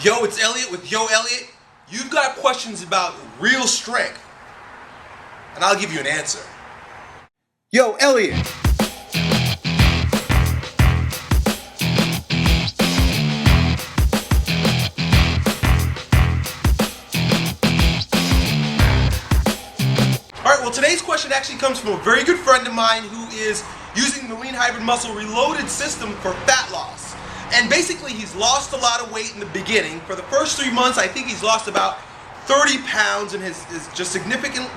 Yo, it's Elliot with Yo Elliot. You've got questions about real strength, and I'll give you an answer. Yo, Elliot. Alright, well today's question actually comes from a very good friend of mine who is using the Lean Hybrid Muscle Reloaded system for fat loss. And basically he's lost a lot of weight in the beginning. For the first 3 months, I think he's lost about 30 pounds and has just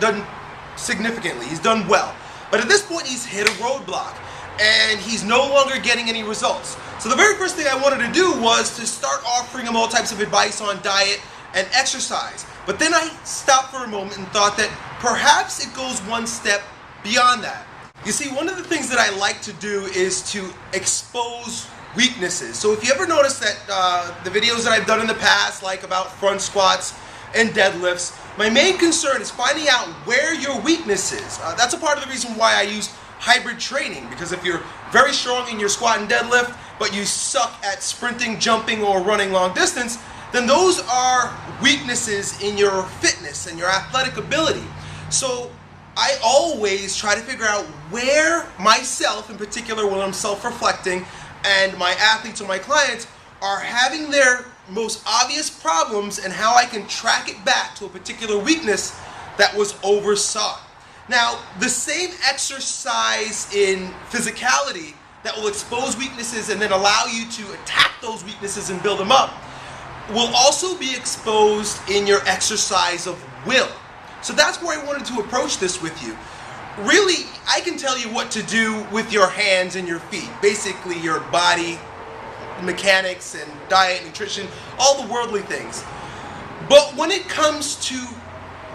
done significantly. He's done well. But at this point, he's hit a roadblock and he's no longer getting any results. So the very first thing I wanted to do was to start offering him all types of advice on diet and exercise. But then I stopped for a moment and thought that perhaps it goes one step beyond that. You see, one of the things that I like to do is to expose weaknesses. So if you ever notice that the videos that I've done in the past, like about front squats and deadlifts, my main concern is finding out where your weakness is. That's a part of the reason why I use hybrid training, because if you're very strong in your squat and deadlift, but you suck at sprinting, jumping, or running long distance, then those are weaknesses in your fitness and your athletic ability. So I always try to figure out where myself, in particular when I'm self-reflecting, and my athletes or my clients are having their most obvious problems and how I can track it back to a particular weakness that was oversaw. Now, the same exercise in physicality that will expose weaknesses and then allow you to attack those weaknesses and build them up will also be exposed in your exercise of will. So that's where I wanted to approach this with you. Really, I can tell you what to do with your hands and your feet, basically your body mechanics and diet, nutrition, all the worldly things. But when it comes to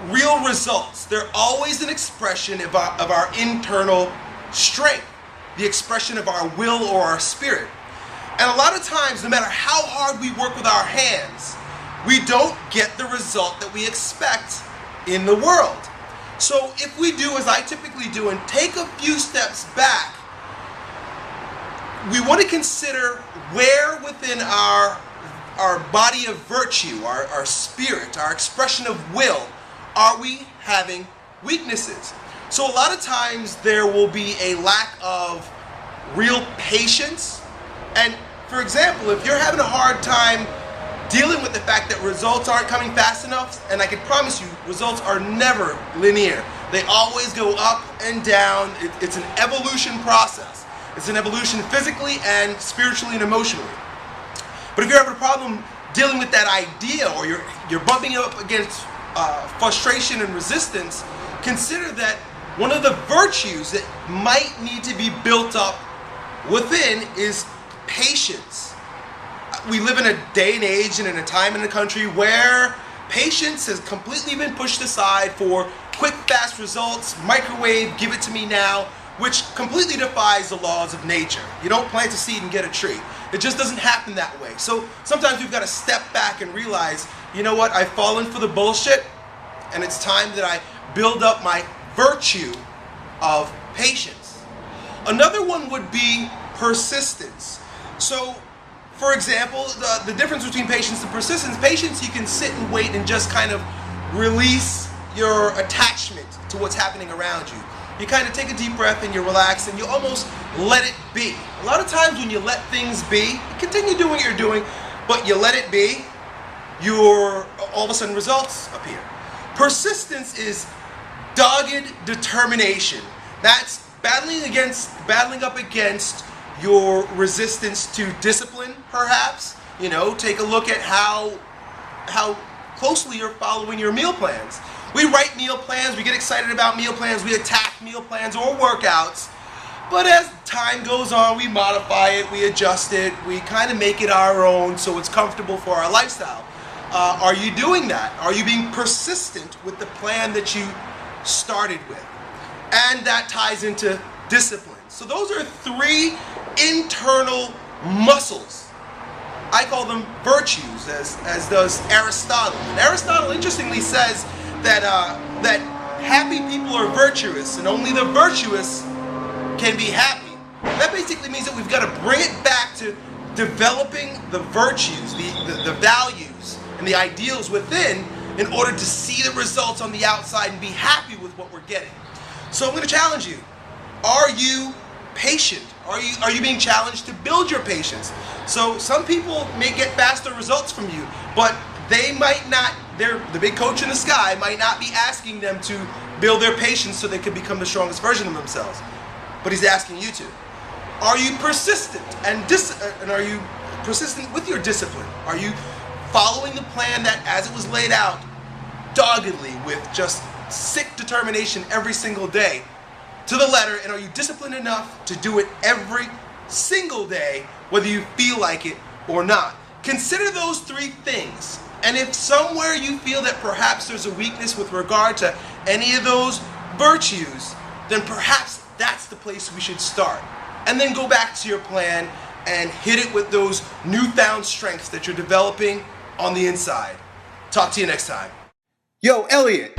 real results, they're always an expression of our internal strength, the expression of our will or our spirit. And a lot of times, no matter how hard we work with our hands, we don't get the result that we expect in the world. So if we do as I typically do and take a few steps back, we want to consider where within our body of virtue, our spirit, our expression of will, are we having weaknesses. So a lot of times there will be a lack of real patience. And for example, if you're having a hard time dealing with the fact that results aren't coming fast enough, and I can promise you, results are never linear. They always go up and down. It's an evolution process. It's an evolution physically and spiritually and emotionally. But if you're having a problem dealing with that idea, or you're bumping up against frustration and resistance, consider that one of the virtues that might need to be built up within is patience. We live in a day and age and in a time in the country where patience has completely been pushed aside for quick, fast results, microwave, give it to me now, which completely defies the laws of nature. You don't plant a seed and get a tree. It just doesn't happen that way. So sometimes we've got to step back and realize, you know what, I've fallen for the bullshit, and it's time that I build up my virtue of patience. Another one would be persistence. So for example, the difference between patience and persistence, patience, you can sit and wait and just kind of release your attachment to what's happening around you. You kind of take a deep breath and you relax and you almost let it be. A lot of times when you let things be, you continue doing what you're doing, but you let it be, all of a sudden results appear. Persistence is dogged determination. That's battling up against your resistance to discipline, perhaps. You know, take a look at how closely you're following your meal plans. We write meal plans, we get excited about meal plans, we attack meal plans or workouts, but as time goes on, we modify it, we adjust it, we kind of make it our own so it's comfortable for our lifestyle. Are you doing that? Are you being persistent with the plan that you started with? And that ties into discipline. So those are three internal muscles. I call them virtues, as does Aristotle. And Aristotle interestingly says that happy people are virtuous, and only the virtuous can be happy. That basically means that we've got to bring it back to developing the virtues, the values, and the ideals within in order to see the results on the outside and be happy with what we're getting. So I'm going to challenge you. Are you patient? Are you being challenged to build your patience? So some people may get faster results from you, but they might not, the big coach in the sky might not be asking them to build their patience so they can become the strongest version of themselves. But he's asking you to. Are you persistent and are you persistent with your discipline? Are you following the plan that as it was laid out doggedly with just sick determination every single day to the letter, and are you disciplined enough to do it every single day whether you feel like it or not? Consider those three things, and if somewhere you feel that perhaps there's a weakness with regard to any of those virtues, then perhaps that's the place we should start, and then go back to your plan and hit it with those newfound strengths that you're developing on the inside. Talk to you next time. Yo, Elliot.